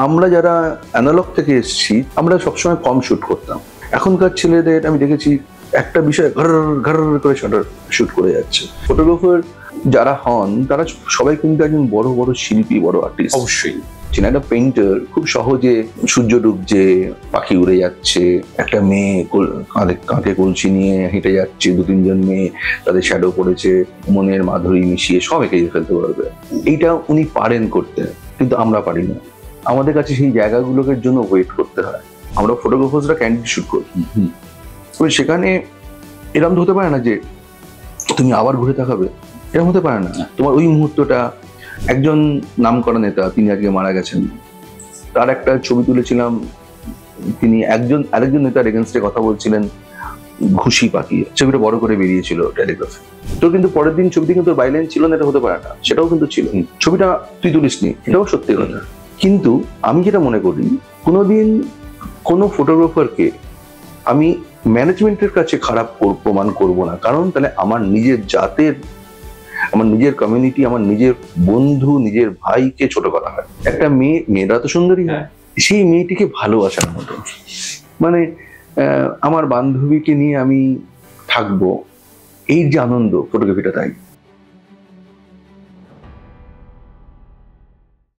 আমরা যারা অ্যানালগ থেকে এসেছি আমরা সবসময় কম শুট করতাম। এখনকার ছেলেদের আমি দেখেছি একটা বিষয় ঘর ঘর করে শুট করে যাচ্ছে। ফটোগ্রাফার যারা হন তারা সবাই কিন্তু একজন বড় বড় শিল্পী, বড় আর্টিস্ট। অবশ্যই একটা পেইন্টার খুব সহজে সূর্য ডুবছে, পাখি উড়ে যাচ্ছে, একটা মেয়ে কাঁধে কলসি নিয়ে হেঁটে যাচ্ছে, 2-3 জন মেয়ে তাদের শ্যাডো পড়েছে, মনের মাধুরী মিশিয়ে সব এঁকে ফেলতে পারবে। এইটা উনি পারেন করতে, কিন্তু আমরা পারি না। আমাদের কাছে সেই জায়গাগুলোর জন্য ওয়েট করতে হয়। আমরা ফটোগ্রাফার্সরা ক্যান্ডিড শুট করি, সেখানে এরকম তো হতে পারে না যে তুমি আবার ঘুরে তাকাবে, এরকম হতে পারে না। তোমার ওই মুহূর্তটা, একজন নামকরা নেতা, তিনি আজকে মারা গেছেন, তার একটা ছবি তুলেছিলাম, তিনি আরেকজন নেতার এগেনস্টে কথা বলছিলেন, ঘুষি পাকিয়ে ছবিটা বড় করে বেরিয়েছিল টেলিগ্রাফে। তো কিন্তু পরের দিন ছবিটি কিন্তু বাইলাইন ছিল না, এটা হতে পারে না, সেটাও কিন্তু ছিল। ছবিটা তুই তুলিসনি, এটাও সত্যি কথা। কিন্তু আমি যেটা মনে করি, কোনোদিন কোনো ফটোগ্রাফারকে আমি ম্যানেজমেন্টের কাছে খারাপ প্রমাণ করব না, কারণ তাহলে আমার নিজের জাতের, আমার নিজের কমিউনিটি, আমার নিজের বন্ধু, নিজের ভাইকে ছোট করা হয়। একটা মেয়েরা তো সুন্দরী হয়, সেই মেয়েটিকে ভালোবাসার মতো, মানে আমার বান্ধবীকে নিয়ে আমি থাকবো, এই যে আনন্দ, ফটোগ্রাফিটা তাই।